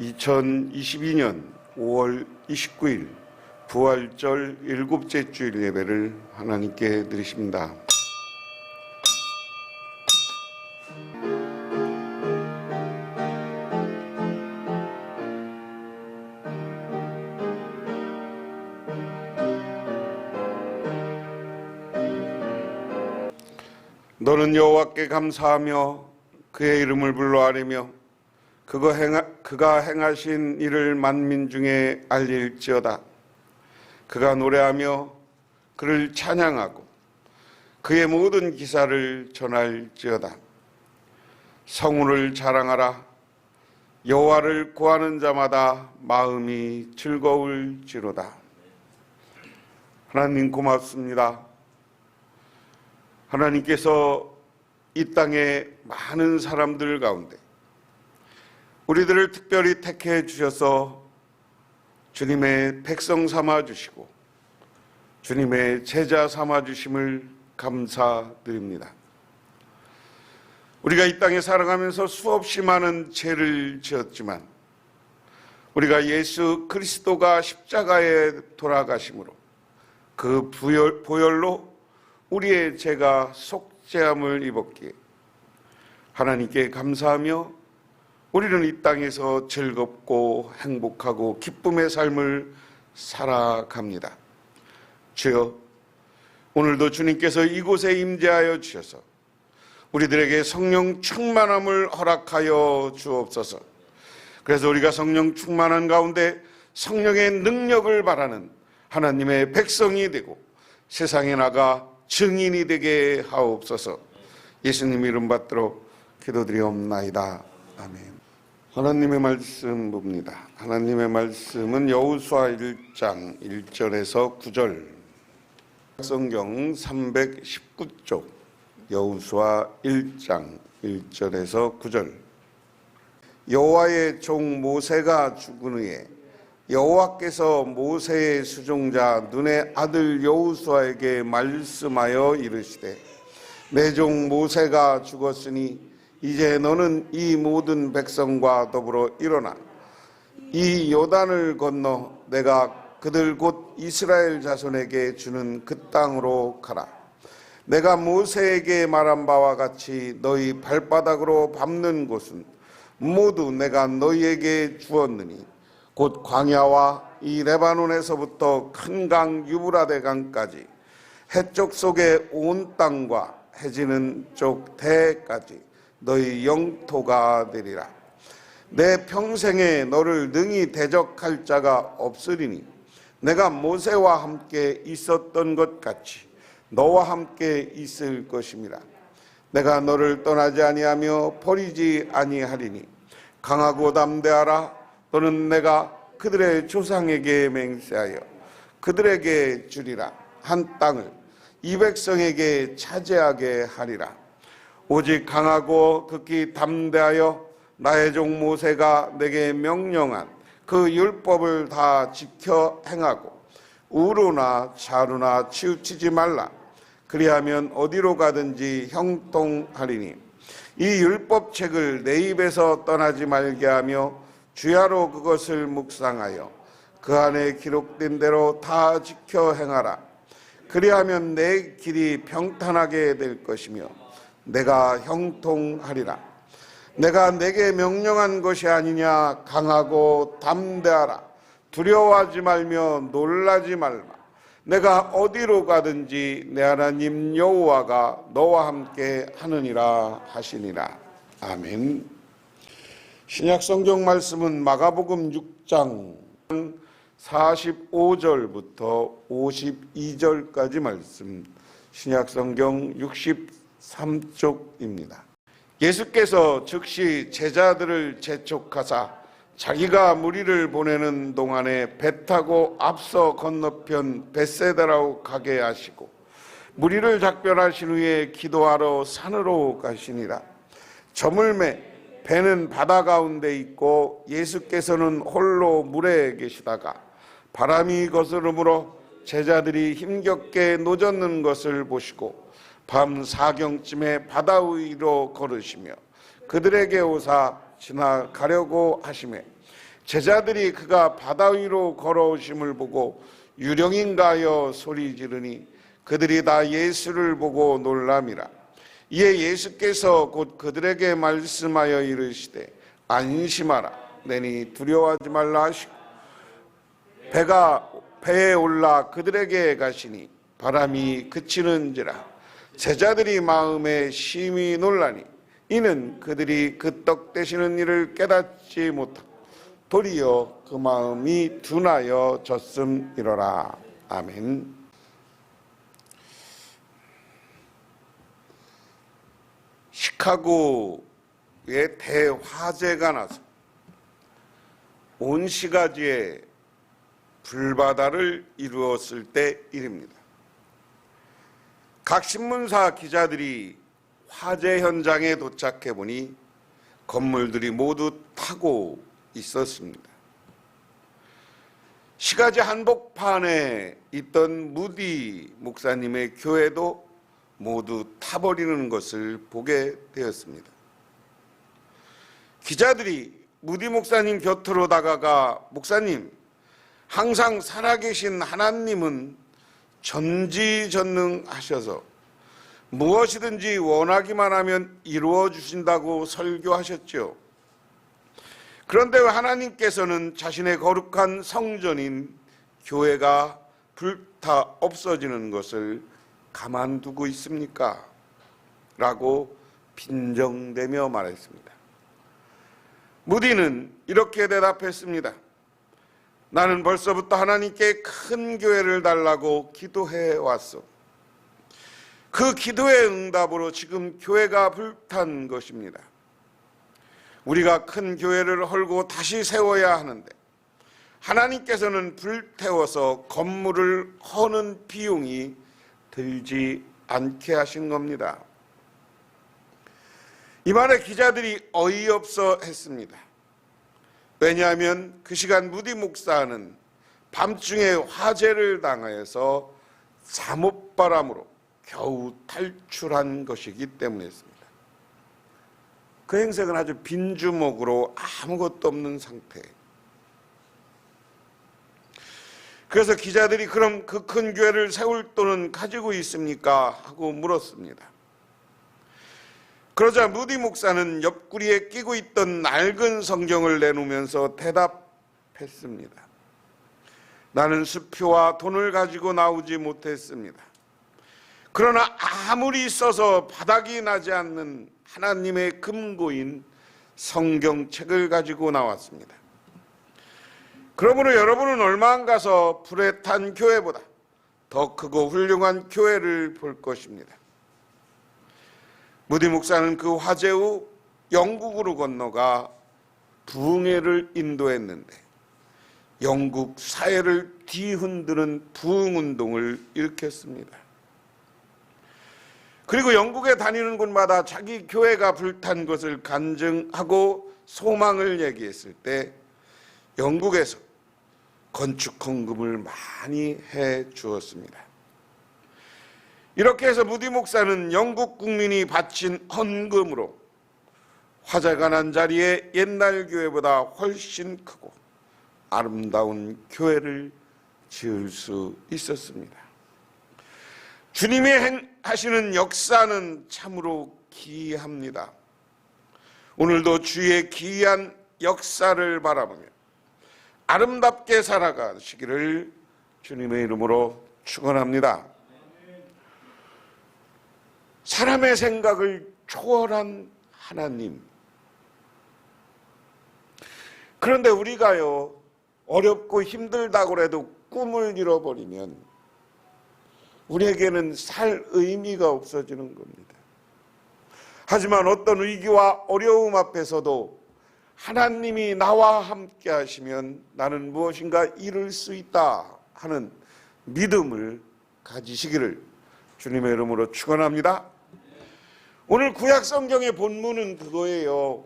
2022년 5월 29일 부활절 일곱째 주일 예배를 하나님께 드리십니다. 너는 여호와께 감사하며 그의 이름을 불러 아뢰며 그가 행하신 일을 만민 중에 알릴지어다. 그가 노래하며 그를 찬양하고 그의 모든 기사를 전할지어다. 성우를 자랑하라. 여호와를 구하는 자마다 마음이 즐거울지로다. 하나님 고맙습니다. 하나님께서 이 땅의 많은 사람들 가운데 우리들을 특별히 택해 주셔서 주님의 백성 삼아 주시고 주님의 제자 삼아 주심을 감사드립니다. 우리가 이 땅에 살아가면서 수없이 많은 죄를 지었지만 우리가 예수 그리스도가 십자가에 돌아가심으로 그 보혈로 우리의 죄가 속죄함을 입었기에 하나님께 감사하며 우리는 이 땅에서 즐겁고 행복하고 기쁨의 삶을 살아갑니다. 주여, 오늘도 주님께서 이곳에 임재하여 주셔서 우리들에게 성령 충만함을 허락하여 주옵소서. 그래서 우리가 성령 충만한 가운데 성령의 능력을 바라는 하나님의 백성이 되고 세상에 나가 증인이 되게 하옵소서. 예수님 이름 받들어 기도드리옵나이다. 아멘. 하나님의 말씀 봅니다. 하나님의 말씀은 여호수아 1장 1절에서 9절, 성경 319쪽, 여호수아 1장 1절에서 9절. 여호와의 종 모세가 죽은 후에 여호와께서 모세의 수종자 눈의 아들 여호수아에게 말씀하여 이르시되, 내 종 모세가 죽었으니 이제 너는 이 모든 백성과 더불어 일어나 이 요단을 건너 내가 그들 곧 이스라엘 자손에게 주는 그 땅으로 가라. 내가 모세에게 말한 바와 같이 너희 발바닥으로 밟는 곳은 모두 내가 너희에게 주었느니 곧 광야와 이 레바논에서부터 큰 강 유브라데 강까지 해쪽 속의 온 땅과 해지는 쪽 대까지 너희 영토가 되리라. 내 평생에 너를 능히 대적할 자가 없으리니 내가 모세와 함께 있었던 것 같이 너와 함께 있을 것임이라. 내가 너를 떠나지 아니하며 버리지 아니하리니 강하고 담대하라. 너는 내가 그들의 조상에게 맹세하여 그들에게 주리라 한 땅을 이 백성에게 차지하게 하리라. 오직 강하고 극히 담대하여 나의 종 모세가 내게 명령한 그 율법을 다 지켜 행하고 우로나 좌로나 치우치지 말라. 그리하면 어디로 가든지 형통하리니 이 율법책을 내 입에서 떠나지 말게 하며 주야로 그것을 묵상하여 그 안에 기록된 대로 다 지켜 행하라. 그리하면 내 길이 평탄하게 될 것이며 내가 형통하리라. 내가 내게 명령한 것이 아니냐. 강하고 담대하라. 두려워하지 말며 놀라지 말라. 내가 어디로 가든지 내 하나님 여호와가 너와 함께 하느니라 하시니라. 아멘. 신약 성경 말씀은 마가복음 6장 45절부터 52절까지 말씀, 신약 성경 63쪽입니다. 예수께서 즉시 제자들을 재촉하사 자기가 무리를 보내는 동안에 배 타고 앞서 건너편 벳세다로 가게 하시고 무리를 작별하신 후에 기도하러 산으로 가시니라. 저물매 배는 바다 가운데 있고 예수께서는 홀로 물에 계시다가 바람이 거스름으로 제자들이 힘겹게 노젓는 것을 보시고 밤 사경쯤에 바다 위로 걸으시며 그들에게 오사 지나가려고 하시매 제자들이 그가 바다 위로 걸어오심을 보고 유령인가 하여 소리 지르니 그들이 다 예수를 보고 놀람이라. 이에 예수께서 곧 그들에게 말씀하여 이르시되 안심하라. 내니 두려워하지 말라 하시고 배에 올라 그들에게 가시니 바람이 그치는지라. 제자들이 마음에 심히 놀라니 이는 그들이 그 떡 되시는 일을 깨닫지 못하고 도리어 그 마음이 둔하여 졌음이로라. 아멘. 시카고에 대화재가 나서 온시가지에 불바다를 이루었을 때 일입니다. 각 신문사 기자들이 화재 현장에 도착해 보니 건물들이 모두 타고 있었습니다. 시가지 한복판에 있던 무디 목사님의 교회도 모두 타버리는 것을 보게 되었습니다. 기자들이 무디 목사님 곁으로 다가가 목사님, 항상 살아계신 하나님은 전지전능하셔서 무엇이든지 원하기만 하면 이루어 주신다고 설교하셨죠. 그런데 왜 하나님께서는 자신의 거룩한 성전인 교회가 불타 없어지는 것을 가만두고 있습니까? 라고 빈정대며 말했습니다. 무디는 이렇게 대답했습니다. 나는 벌써부터 하나님께 큰 교회를 달라고 기도해 왔어. 그 기도의 응답으로 지금 교회가 불탄 것입니다. 우리가 큰 교회를 헐고 다시 세워야 하는데 하나님께서는 불태워서 건물을 허는 비용이 들지 않게 하신 겁니다. 이 말에 기자들이 어이없어 했습니다. 왜냐하면 그 시간 무디 목사는 밤중에 화재를 당하여서 잠옷바람으로 겨우 탈출한 것이기 때문이었습니다. 그 행색은 아주 빈주먹으로 아무것도 없는 상태. 그래서 기자들이 그럼 그 큰 교회를 세울 돈은 가지고 있습니까? 하고 물었습니다. 그러자 무디 목사는 옆구리에 끼고 있던 낡은 성경을 내놓으면서 대답했습니다. 나는 수표와 돈을 가지고 나오지 못했습니다. 그러나 아무리 써서 바닥이 나지 않는 하나님의 금고인 성경책을 가지고 나왔습니다. 그러므로 여러분은 얼마 안 가서 불에 탄 교회보다 더 크고 훌륭한 교회를 볼 것입니다. 무디 목사는 그 화재 후 영국으로 건너가 부흥회를 인도했는데 영국 사회를 뒤흔드는 부흥운동을 일으켰습니다. 그리고 영국에 다니는 곳마다 자기 교회가 불탄 것을 간증하고 소망을 얘기했을 때 영국에서 건축 헌금을 많이 해 주었습니다. 이렇게 해서 무디 목사는 영국 국민이 바친 헌금으로 화재가 난 자리에 옛날 교회보다 훨씬 크고 아름다운 교회를 지을 수 있었습니다. 주님이 하시는 역사는 참으로 기이합니다. 오늘도 주의 기이한 역사를 바라보며 아름답게 살아가시기를 주님의 이름으로 축원합니다. 사람의 생각을 초월한 하나님. 그런데 우리가요, 어렵고 힘들다고 해도 꿈을 잃어버리면 우리에게는 살 의미가 없어지는 겁니다. 하지만 어떤 위기와 어려움 앞에서도 하나님이 나와 함께 하시면 나는 무엇인가 이룰 수 있다 하는 믿음을 가지시기를 주님의 이름으로 축원합니다. 오늘 구약 성경의 본문은 그거예요.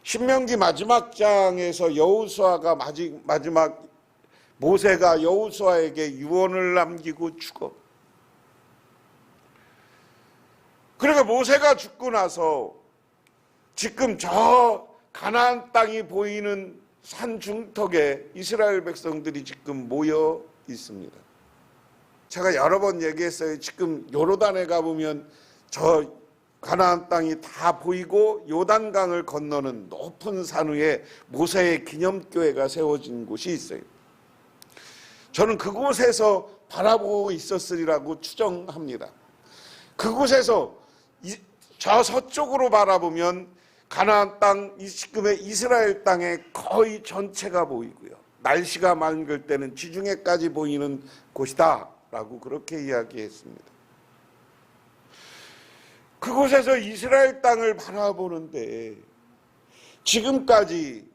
신명기 마지막 장에서 여호수아가 마지막 모세가 여호수아에게 유언을 남기고 죽어. 그러니까 모세가 죽고 나서 지금 저 가나안 땅이 보이는 산 중턱에 이스라엘 백성들이 지금 모여 있습니다. 제가 여러 번 얘기했어요. 지금 요르단에 가보면 저 가나안 땅이 다 보이고 요단강을 건너는 높은 산 위에 모세의 기념교회가 세워진 곳이 있어요. 저는 그곳에서 바라보고 있었으리라고 추정합니다. 그곳에서 저 서쪽으로 바라보면 가나안 땅, 지금의 이스라엘 땅의 거의 전체가 보이고요. 날씨가 맑을 때는 지중해까지 보이는 곳이다 라고 그렇게 이야기했습니다. 그곳에서 이스라엘 땅을 바라보는데 지금까지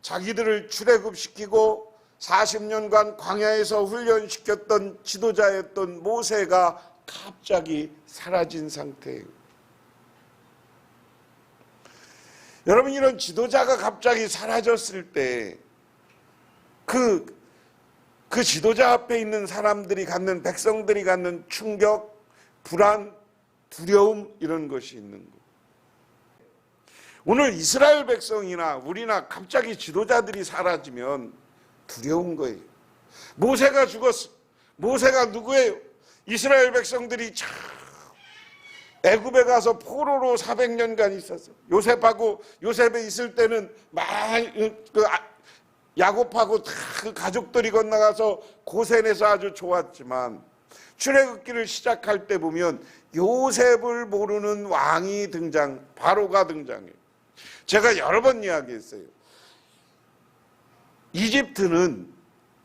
자기들을 출애굽시키고 40년간 광야에서 훈련시켰던 지도자였던 모세가 갑자기 사라진 상태예요. 여러분, 이런 지도자가 갑자기 사라졌을 때 그 지도자 앞에 있는 사람들이 갖는, 백성들이 갖는 충격, 불안, 두려움, 이런 것이 있는 거예요. 오늘 이스라엘 백성이나 우리나 갑자기 지도자들이 사라지면 두려운 거예요. 모세가 죽었어. 모세가 누구예요? 이스라엘 백성들이 참 애굽에 가서 포로로 400년간 있었어. 요셉하고 요셉에 있을 때는 많이 야곱하고 다 그 가족들이 건너가서 고센에서 아주 좋았지만 출애굽기를 시작할 때 보면 요셉을 모르는 왕이 바로가 등장해요. 제가 여러 번 이야기했어요. 이집트는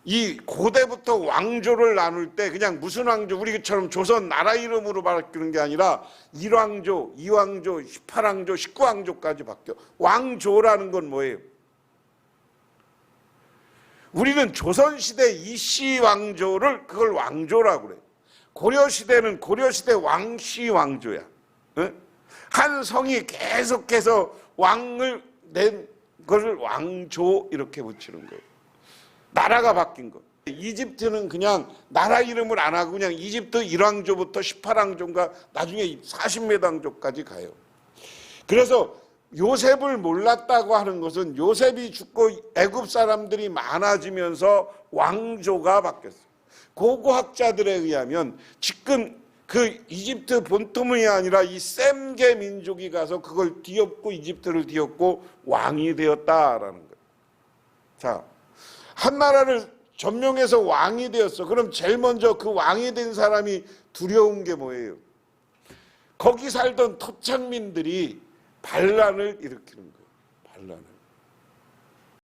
이 고대부터 왕조를 나눌 때 그냥 무슨 왕조, 우리처럼 조선 나라 이름으로 바뀌는 게 아니라 1왕조, 2왕조, 18왕조, 19왕조까지 바뀌어. 왕조라는 건 뭐예요? 우리는 조선시대 이씨 왕조를 그걸 왕조라고 그래요. 고려시대는 고려시대 왕씨 왕조야. 한 성이 계속해서 왕을 낸 것을 왕조 이렇게 붙이는 거예요. 나라가 바뀐 거. 이집트는 그냥 나라 이름을 안 하고 그냥 이집트 1왕조부터 18왕조인가 나중에 40몇 왕조까지 가요. 그래서 요셉을 몰랐다고 하는 것은 요셉이 죽고 애굽 사람들이 많아지면서 왕조가 바뀌었어요. 고고학자들에 의하면 지금 그 이집트 본토문이 아니라 이 셈계 민족이 가서 그걸 뒤엎고 이집트를 뒤엎고 왕이 되었다라는 거예요. 자, 한 나라를 점령해서 왕이 되었어. 그럼 제일 먼저 그 왕이 된 사람이 두려운 게 뭐예요? 거기 살던 토착민들이 반란을 일으키는 거예요. 반란을.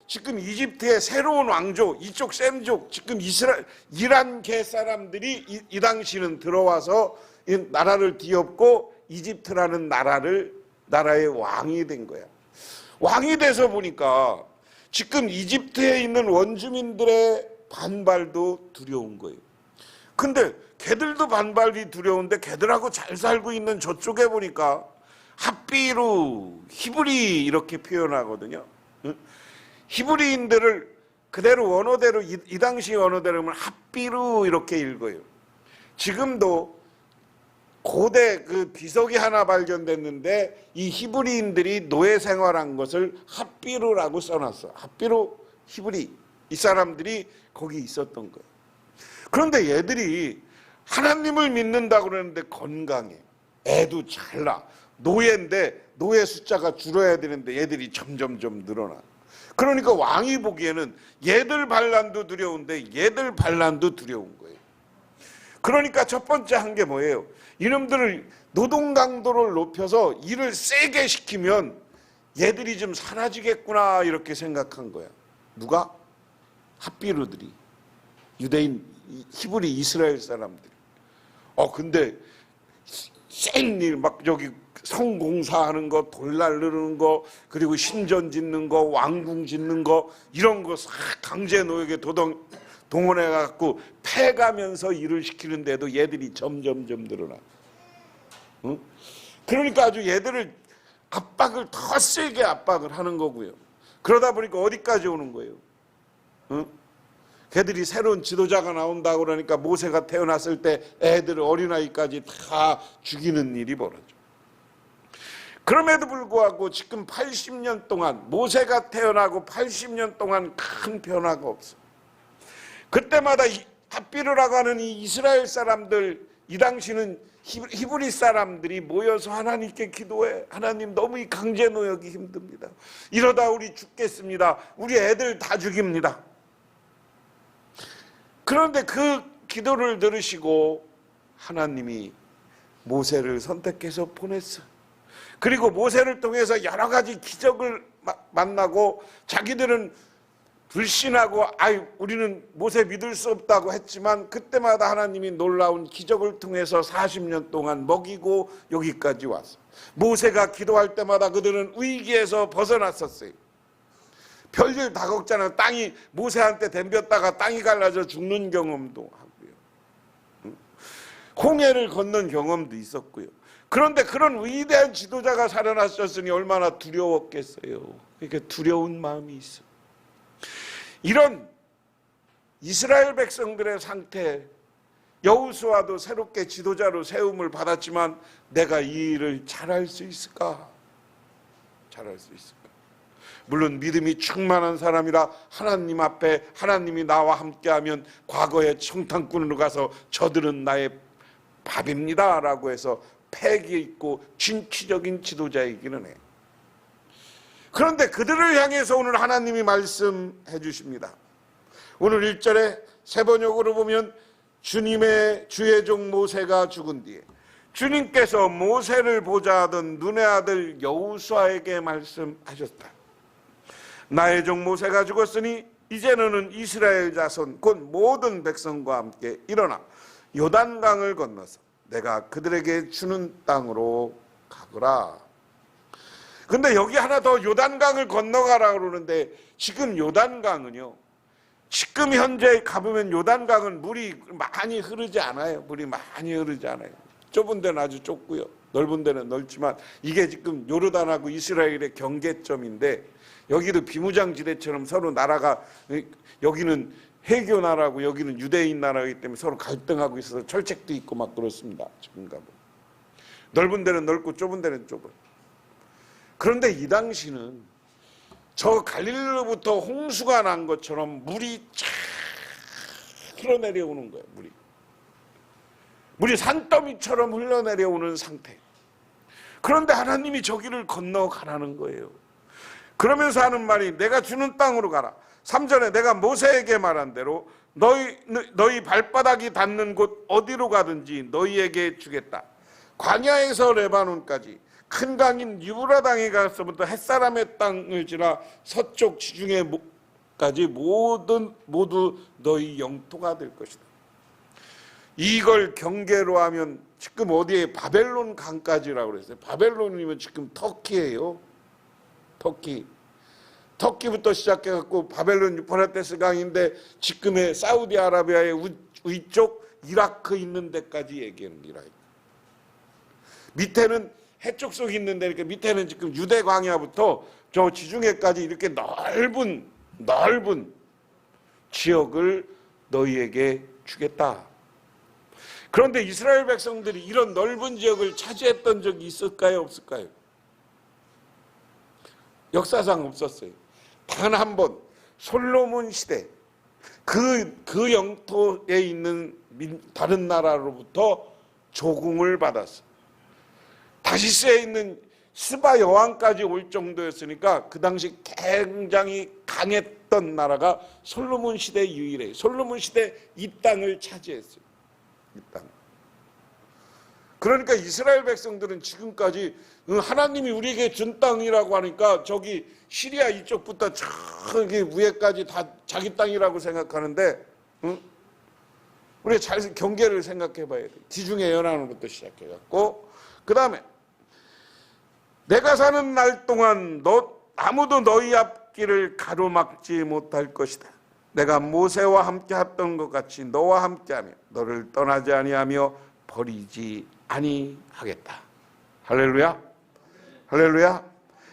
지금 이집트의 새로운 왕조, 이쪽 셈족, 지금 이란계 사람들이 이 당시는 들어와서 이 나라를 뒤엎고 이집트라는 나라의 왕이 된 거야. 왕이 돼서 보니까 지금 이집트에 있는 원주민들의 반발도 두려운 거예요. 근데 걔들도 반발이 두려운데 걔들하고 잘 살고 있는 저쪽에 보니까 핫비루, 히브리 이렇게 표현하거든요. 히브리인들을 그대로 원어대로 이 당시 원어대로 하면 핫비루 이렇게 읽어요. 지금도 고대 그 비석이 하나 발견됐는데 이 히브리인들이 노예 생활한 것을 핫비루라고 써놨어. 핫비루, 히브리, 이 사람들이 거기 있었던 거예요. 그런데 얘들이 하나님을 믿는다고 그러는데 건강해. 애도 잘 나. 노예인데 노예 숫자가 줄어야 되는데 얘들이 점점점 늘어나. 그러니까 왕이 보기에는 얘들 반란도 두려운데 얘들 반란도 두려운 거예요. 그러니까 첫 번째 한 게 뭐예요? 이놈들을 노동 강도를 높여서 일을 세게 시키면 얘들이 좀 사라지겠구나 이렇게 생각한 거야. 누가? 핫비루들이, 유대인, 히브리 이스라엘 사람들이. 근데 센 일 막 저기 성공사하는 거, 돌 날르는 거, 그리고 신전 짓는 거, 왕궁 짓는 거 이런 거 싹 강제 노역에 동원해 갖고 패가면서 일을 시키는데도 얘들이 점점점 늘어나. 응? 그러니까 아주 얘들을 압박을 더 세게 압박을 하는 거고요. 그러다 보니까 어디까지 오는 거예요? 응? 걔들이 새로운 지도자가 나온다고 그러니까 모세가 태어났을 때 애들 어린아이까지 다 죽이는 일이 벌어져. 그럼에도 불구하고 지금 80년 동안, 모세가 태어나고 80년 동안 큰 변화가 없어. 그때마다 핫비르라고 하는 이 이스라엘 사람들, 이 당시는 히브리 사람들이 모여서 하나님께 기도해. 하나님, 너무 이 강제 노역이 힘듭니다. 이러다 우리 죽겠습니다. 우리 애들 다 죽입니다. 그런데 그 기도를 들으시고 하나님이 모세를 선택해서 보냈어. 그리고 모세를 통해서 여러 가지 기적을 만나고, 자기들은 불신하고 우리는 모세 믿을 수 없다고 했지만, 그때마다 하나님이 놀라운 기적을 통해서 40년 동안 먹이고 여기까지 왔어. 모세가 기도할 때마다 그들은 위기에서 벗어났었어요. 별일 다 걱잖아요. 땅이 모세한테 덤볐다가 땅이 갈라져 죽는 경험도 하고요. 홍해를 건넌 경험도 있었고요. 그런데 그런 위대한 지도자가 살아나셨으니 얼마나 두려웠겠어요. 그러니까 두려운 마음이 있어. 이런 이스라엘 백성들의 상태, 여호수아도 새롭게 지도자로 세움을 받았지만 내가 이 일을 잘할 수 있을까? 잘할 수 있을까? 물론 믿음이 충만한 사람이라 하나님 앞에 하나님이 나와 함께하면 과거에 청탕꾼으로 가서 저들은 나의 밥입니다 라고 해서 패기 있고 진취적인 지도자이기는 해. 그런데 그들을 향해서 오늘 하나님이 말씀해 주십니다. 오늘 1절에 세 번역으로 보면 주님의 주의 종 모세가 죽은 뒤에 주님께서 모세를 보자 하던 눈의 아들 여호수아에게 말씀하셨다. 나의 종 모세가 죽었으니 이제 너는 이스라엘 자손 곧 모든 백성과 함께 일어나 요단강을 건너서 내가 그들에게 주는 땅으로 가거라. 근데 여기 하나 더 요단강을 건너가라 그러는데, 지금 요단강은요, 지금 현재 가보면 요단강은 물이 많이 흐르지 않아요. 물이 많이 흐르지 않아요. 좁은 데는 아주 좁고요, 넓은 데는 넓지만 이게 지금 요르단하고 이스라엘의 경계점인데, 여기도 비무장지대처럼 서로 나라가, 여기는 해교 나라고 여기는 유대인 나라이기 때문에 서로 갈등하고 있어서 철책도 있고 막 그렇습니다. 지금 가보면 넓은 데는 넓고 좁은 데는 좁아요. 그런데 이 당시는 저 갈릴리로부터 홍수가 난 것처럼 물이 쫙 흘러내려오는 거예요. 물이 산더미처럼 흘러내려오는 상태. 그런데 하나님이 저기를 건너가라는 거예요. 그러면서 하는 말이 내가 주는 땅으로 가라. 3절에 내가 모세에게 말한 대로 너희 발바닥이 닿는 곳 어디로 가든지 너희에게 주겠다. 광야에서 레바논까지 큰 강인 유브라당에 가서부터 햇사람의 땅을 지나 서쪽 지중해까지 모두 너희 영토가 될 것이다. 이걸 경계로 하면 지금 어디에 바벨론 강까지라고 그랬어요. 바벨론이면 지금 터키예요. 터키부터 시작해갖고 바벨론 유프라테스 강인데 지금의 사우디아라비아의 위쪽 이라크 있는 데까지 얘기하는 거예요. 밑에는 해쪽 속에 있는 데니까 밑에는 지금 유대 광야부터 저 지중해까지 이렇게 넓은 지역을 너희에게 주겠다. 그런데 이스라엘 백성들이 이런 넓은 지역을 차지했던 적이 있을까요? 없을까요? 역사상 없었어요. 단 한 번 솔로몬 시대 그 영토에 있는 다른 나라로부터 조공을 받았어. 다시스에 있는 스바 여왕까지 올 정도였으니까 그 당시 굉장히 강했던 나라가 솔로몬 시대 유일해요. 솔로몬 시대 이 땅을 차지했어요. 이 땅. 그러니까 이스라엘 백성들은 지금까지 하나님이 우리에게 준 땅이라고 하니까 저기 시리아 이쪽부터 저기 위에까지 다 자기 땅이라고 생각하는데, 우리가 잘 경계를 생각해 봐야 돼. 지중해 연안으로부터 시작해갖고 그 다음에 내가 사는 날 동안 아무도 너희 앞길을 가로막지 못할 것이다. 내가 모세와 함께 했던 것 같이 너와 함께하며 너를 떠나지 아니하며 버리지 아니하겠다. 할렐루야. 할렐루야.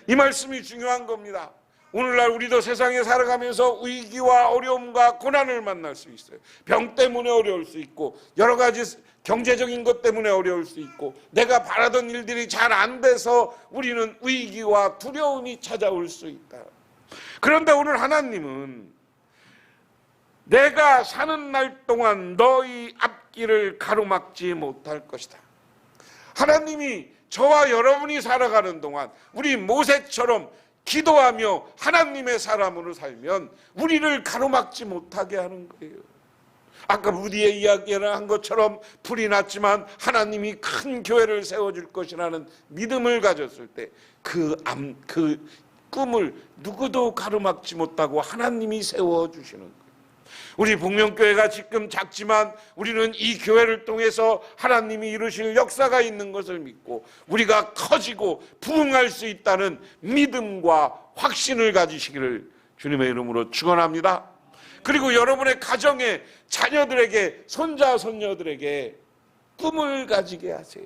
이 말씀이 중요한 겁니다. 오늘날 우리도 세상에 살아가면서 위기와 어려움과 고난을 만날 수 있어요. 병 때문에 어려울 수 있고, 여러 가지 경제적인 것 때문에 어려울 수 있고, 내가 바라던 일들이 잘 안 돼서 우리는 위기와 두려움이 찾아올 수 있다. 그런데 오늘 하나님은 내가 사는 날 동안 너희 앞길을 가로막지 못할 것이다. 하나님이 저와 여러분이 살아가는 동안 우리 모세처럼 기도하며 하나님의 사람으로 살면 우리를 가로막지 못하게 하는 거예요. 아까 무디의 이야기를 한 것처럼 불이 났지만 하나님이 큰 교회를 세워줄 것이라는 믿음을 가졌을 때 그 꿈을 누구도 가로막지 못하고 하나님이 세워주시는 거예요. 우리 복명교회가 지금 작지만 우리는 이 교회를 통해서 하나님이 이루실 역사가 있는 것을 믿고 우리가 커지고 부흥할 수 있다는 믿음과 확신을 가지시기를 주님의 이름으로 축원합니다. 그리고 여러분의 가정에 자녀들에게 손자 손녀들에게 꿈을 가지게 하세요.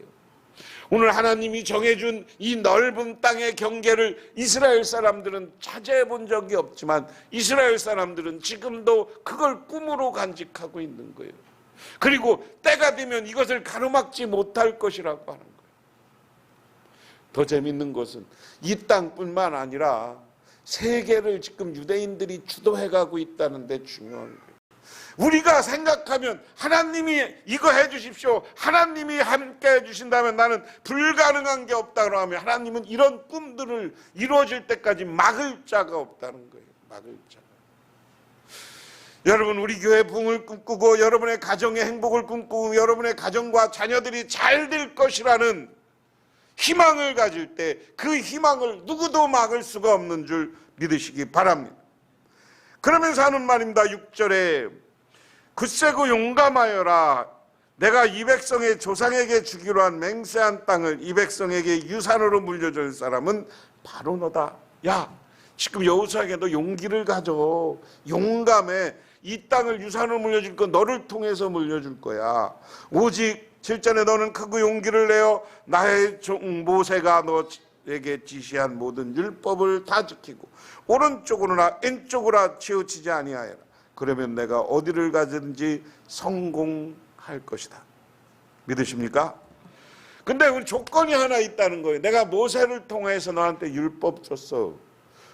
오늘 하나님이 정해준 이 넓은 땅의 경계를 이스라엘 사람들은 차지해 본 적이 없지만 이스라엘 사람들은 지금도 그걸 꿈으로 간직하고 있는 거예요. 그리고 때가 되면 이것을 가로막지 못할 것이라고 하는 거예요. 더 재밌는 것은 이 땅뿐만 아니라 세계를 지금 유대인들이 주도해가고 있다는 데 중요한 거예요. 우리가 생각하면 하나님이 이거 해주십시오, 하나님이 함께 해주신다면 나는 불가능한 게 없다 그러면 하나님은 이런 꿈들을 이루어질 때까지 막을 자가 없다는 거예요. 막을 자가. 여러분, 우리 교회 부흥을 꿈꾸고 여러분의 가정의 행복을 꿈꾸고 여러분의 가정과 자녀들이 잘 될 것이라는 희망을 가질 때 그 희망을 누구도 막을 수가 없는 줄 믿으시기 바랍니다. 그러면서 하는 말입니다. 6절에 굳세고 용감하여라. 내가 이 백성의 조상에게 주기로 한 맹세한 땅을 이 백성에게 유산으로 물려줄 사람은 바로 너다. 야, 지금 여호수아에게도 용기를 가져. 용감해. 이 땅을 유산으로 물려줄 건 너를 통해서 물려줄 거야. 오직 7절에 너는 크고 용기를 내어 나의 종 모세가 너에게 지시한 모든 율법을 다 지키고 오른쪽으로나 왼쪽으로 치우치지 아니하여라. 그러면 내가 어디를 가든지 성공할 것이다. 믿으십니까? 근데 우리 조건이 하나 있다는 거예요. 내가 모세를 통해서 너한테 율법 줬어.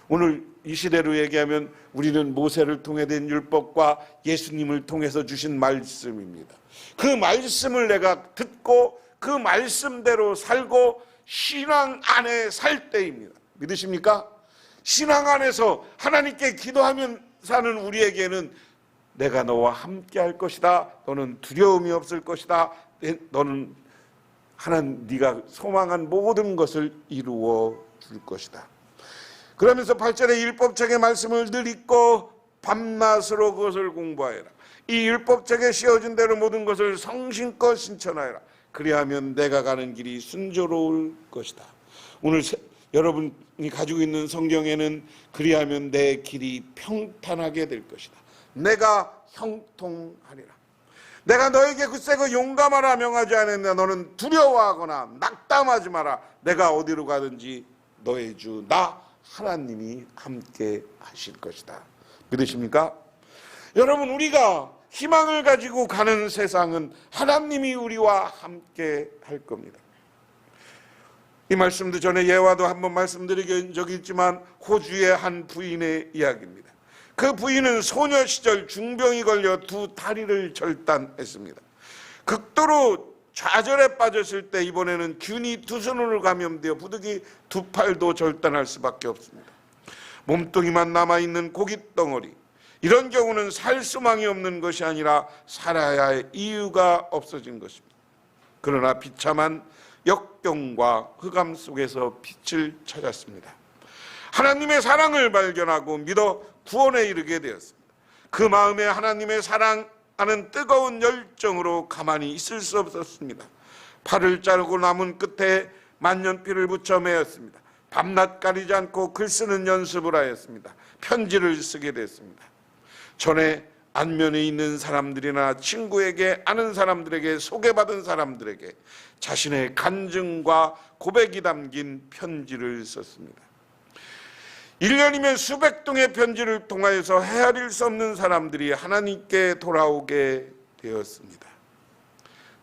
오늘 이 시대로 얘기하면 우리는 모세를 통해 된 율법과 예수님을 통해서 주신 말씀입니다. 그 말씀을 내가 듣고 그 말씀대로 살고 신앙 안에 살 때입니다. 믿으십니까? 신앙 안에서 하나님께 기도하면 사는 우리에게는 내가 너와 함께 할 것이다. 너는 두려움이 없을 것이다. 너는 하나님 네가 소망한 모든 것을 이루어 줄 것이다. 그러면서 8절에 율법책의 말씀을 늘 읽고 밤낮으로 그것을 공부하여라. 이 율법책에 씌워진 대로 모든 것을 성심껏 신천하여라. 그리하면 내가 가는 길이 순조로울 것이다. 오늘 여러분이 가지고 있는 성경에는 그리하면 내 길이 평탄하게 될 것이다. 내가 형통하리라. 내가 너에게 굳세고 용감하라 명하지 않았느냐. 너는 두려워하거나 낙담하지 마라. 내가 어디로 가든지 너의 주 나 하나님이 함께 하실 것이다. 믿으십니까? 여러분, 우리가 희망을 가지고 가는 세상은 하나님이 우리와 함께 할 겁니다. 이 말씀도 전에 예화도 한번 말씀드린 적이 있지만 호주의 한 부인의 이야기입니다. 그 부인은 소녀 시절 중병이 걸려 두 다리를 절단했습니다. 극도로 좌절에 빠졌을 때 이번에는 균이 두 손으로 감염되어 부득이 두 팔도 절단할 수밖에 없습니다. 몸뚱이만 남아있는 고깃덩어리. 이런 경우는 살 수망이 없는 것이 아니라 살아야 할 이유가 없어진 것입니다. 그러나 비참한 역경과 흑암 속에서 빛을 찾았습니다. 하나님의 사랑을 발견하고 믿어 구원에 이르게 되었습니다. 그 마음에 하나님의 사랑하는 뜨거운 열정으로 가만히 있을 수 없었습니다. 팔을 자르고 남은 끝에 만년필을 붙여 매었습니다. 밤낮 가리지 않고 글 쓰는 연습을 하였습니다. 편지를 쓰게 됐습니다. 전에 안면에 있는 사람들이나 친구에게, 아는 사람들에게, 소개받은 사람들에게 자신의 간증과 고백이 담긴 편지를 썼습니다. 1년이면 수백 통의 편지를 통하여서 헤아릴 수 없는 사람들이 하나님께 돌아오게 되었습니다.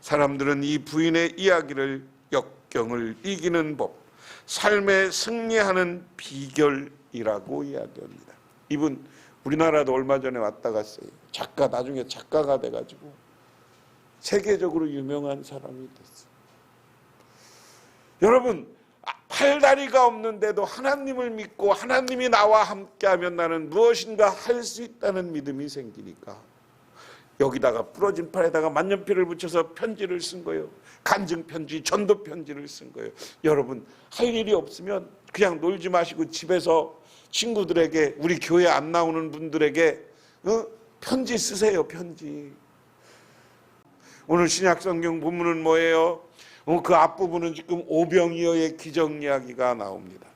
사람들은 이 부인의 이야기를 역경을 이기는 법, 삶에 승리하는 비결이라고 이야기합니다. 이분 우리나라도 얼마 전에 왔다 갔어요. 작가, 나중에 작가가 돼가지고 세계적으로 유명한 사람이 됐어요. 여러분, 팔다리가 없는데도 하나님을 믿고 하나님이 나와 함께하면 나는 무엇인가 할 수 있다는 믿음이 생기니까 여기다가 부러진 팔에다가 만년필을 붙여서 편지를 쓴 거예요. 간증 편지, 전도 편지를 쓴 거예요. 여러분, 할 일이 없으면 그냥 놀지 마시고 집에서 친구들에게, 우리 교회 안 나오는 분들에게 편지 쓰세요. 편지. 오늘 신약성경 본문은 뭐예요? 그 앞부분은 지금 오병이어의 기적 이야기가 나옵니다.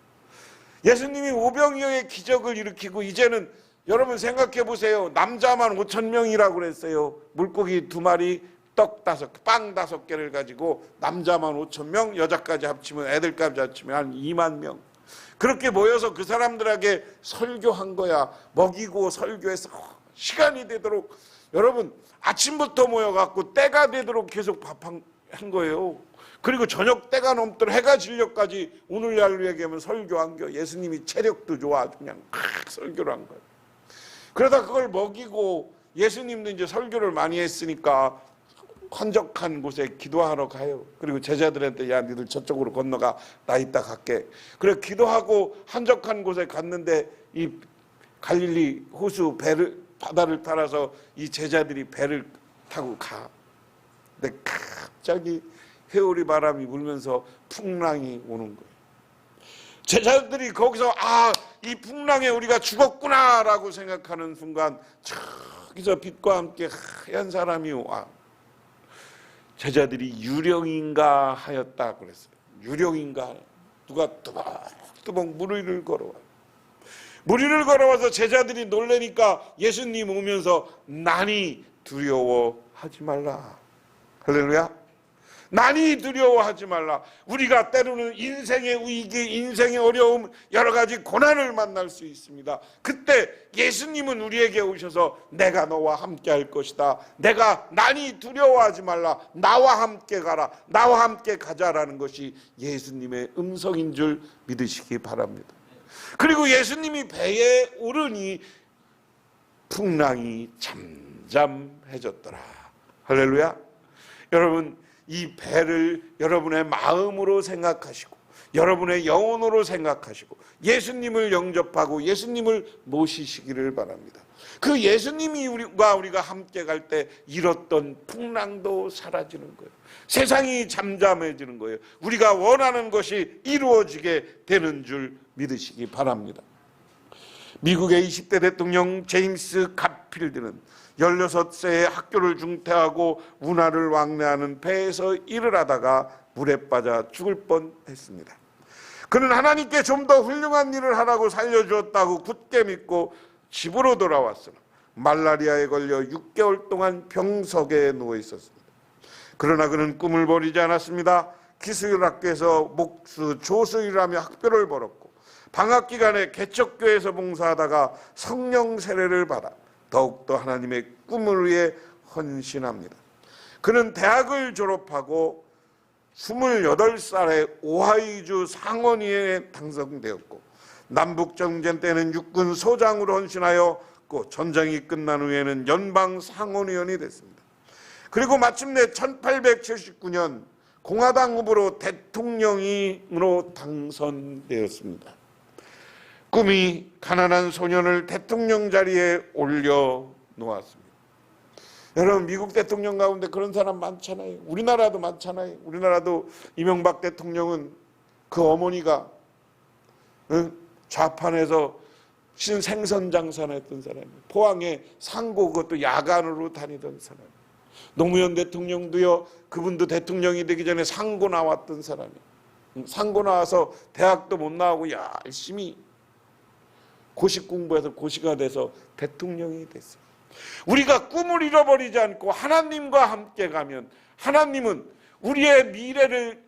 예수님이 오병이어의 기적을 일으키고 이제는 여러분 생각해 보세요. 남자만 5,000명이라고 그랬어요. 물고기 2마리, 떡 5개, 빵 5개를 가지고 남자만 5,000명, 여자까지 합치면, 애들까지 합치면 한 2만 명. 그렇게 모여서 그 사람들에게 설교한 거야. 먹이고 설교해서 시간이 되도록, 여러분 아침부터 모여갖고 때가 되도록 계속 밥한 거예요. 그리고 저녁 때가 넘도록 해가 질려까지 오늘날로 얘기하면 설교한 거. 예수님이 체력도 좋아 그냥 설교를 한 거예요. 그러다 그걸 먹이고 예수님도 이제 설교를 많이 했으니까 한적한 곳에 기도하러 가요. 그리고 제자들한테 야 니들 저쪽으로 건너가, 나 이따 갈게. 그래 기도하고 한적한 곳에 갔는데 이 갈릴리 호수 바다를 따라서 이 제자들이 배를 타고 가. 근데 갑자기 회오리 바람이 불면서 풍랑이 오는 거예요. 제자들이 거기서 이 풍랑에 우리가 죽었구나라고 생각하는 순간 저기서 빛과 함께 하얀 사람이 와. 제자들이 유령인가 하였다 그랬어요. 유령인가. 누가 뚜벅뚜벅 무리를 걸어와요. 무리를 걸어와서 제자들이 놀래니까 예수님 오면서 난이 두려워하지 말라. 할렐루야. 난이 두려워하지 말라. 우리가 때로는 인생의 위기, 인생의 어려움, 여러 가지 고난을 만날 수 있습니다. 그때 예수님은 우리에게 오셔서 내가 너와 함께 할 것이다. 내가 난이 두려워하지 말라. 나와 함께 가라. 나와 함께 가자라는 것이 예수님의 음성인 줄 믿으시기 바랍니다. 그리고 예수님이 배에 오르니 풍랑이 잠잠해졌더라. 할렐루야. 여러분, 이 배를 여러분의 마음으로 생각하시고 여러분의 영혼으로 생각하시고 예수님을 영접하고 예수님을 모시시기를 바랍니다. 그 예수님이 우리가 함께 갈 때 잃었던 풍랑도 사라지는 거예요. 세상이 잠잠해지는 거예요. 우리가 원하는 것이 이루어지게 되는 줄 믿으시기 바랍니다. 미국의 20대 대통령 제임스 갓필드는 16세에 학교를 중퇴하고 운하를 왕래하는 배에서 일을 하다가 물에 빠져 죽을 뻔했습니다. 그는 하나님께 좀 더 훌륭한 일을 하라고 살려주었다고 굳게 믿고 집으로 돌아왔으나 말라리아에 걸려 6개월 동안 병석에 누워 있었습니다. 그러나 그는 꿈을 버리지 않았습니다. 기술학교에서 목수, 조수일하며 학교를 벌었고 방학 기간에 개척교회에서 봉사하다가 성령 세례를 받아 더욱더 하나님의 꿈을 위해 헌신합니다. 그는 대학을 졸업하고 28살에 오하이주 상원의회에 당선되었고 남북정전 때는 육군 소장으로 헌신하여 전쟁이 끝난 후에는 연방 상원의원이 됐습니다. 그리고 마침내 1879년 공화당 후보로 대통령으로 당선되었습니다. 꿈이 가난한 소년을 대통령 자리에 올려놓았습니다. 여러분, 미국 대통령 가운데 그런 사람 많잖아요. 우리나라도 많잖아요. 우리나라도 이명박 대통령은 그 어머니가 좌판에서 생선 장사했던 사람이에요. 포항에 상고 그것도 야간으로 다니던 사람. 노무현 대통령도요. 그분도 대통령이 되기 전에 상고 나왔던 사람이에요. 상고 나와서 대학도 못 나오고 열심히 고시 공부해서 고시가 돼서 대통령이 됐어요. 우리가 꿈을 잃어버리지 않고 하나님과 함께 가면 하나님은 우리의 미래를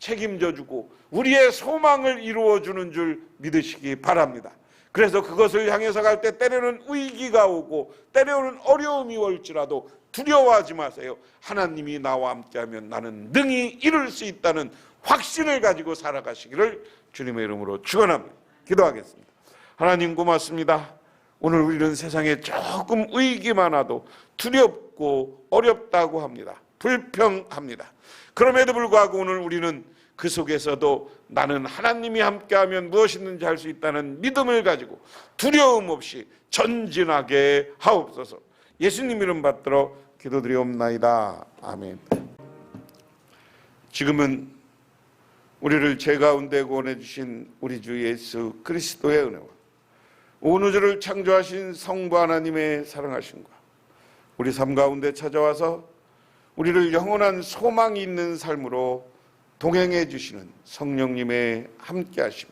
책임져주고 우리의 소망을 이루어주는 줄 믿으시기 바랍니다. 그래서 그것을 향해서 갈 때 때로는 위기가 오고 때로는 어려움이 올지라도 두려워하지 마세요. 하나님이 나와 함께하면 나는 능히 이룰 수 있다는 확신을 가지고 살아가시기를 주님의 이름으로 축원합니다. 기도하겠습니다. 하나님 고맙습니다. 오늘 우리는 세상에 조금 위기만 와도 두렵고 어렵다고 합니다. 불평합니다. 그럼에도 불구하고 오늘 우리는 그 속에서도 나는 하나님이 함께하면 무엇이든지 할 수 있다는 믿음을 가지고 두려움 없이 전진하게 하옵소서. 예수님 이름 받들어 기도드리옵나이다. 아멘. 지금은 우리를 죄 가운데 구원해 주신 우리 주 예수 그리스도의 은혜와 온 우주를 창조하신 성부 하나님의 사랑하심과 우리 삶 가운데 찾아와서 우리를 영원한 소망이 있는 삶으로 동행해 주시는 성령님의 함께하심,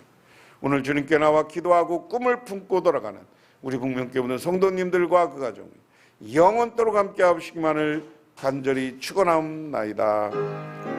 오늘 주님께 나와 기도하고 꿈을 품고 돌아가는 우리 북명교회 오늘 성도님들과 그 가정이 영원토록 함께 하시기만을 간절히 축원하옵나이다.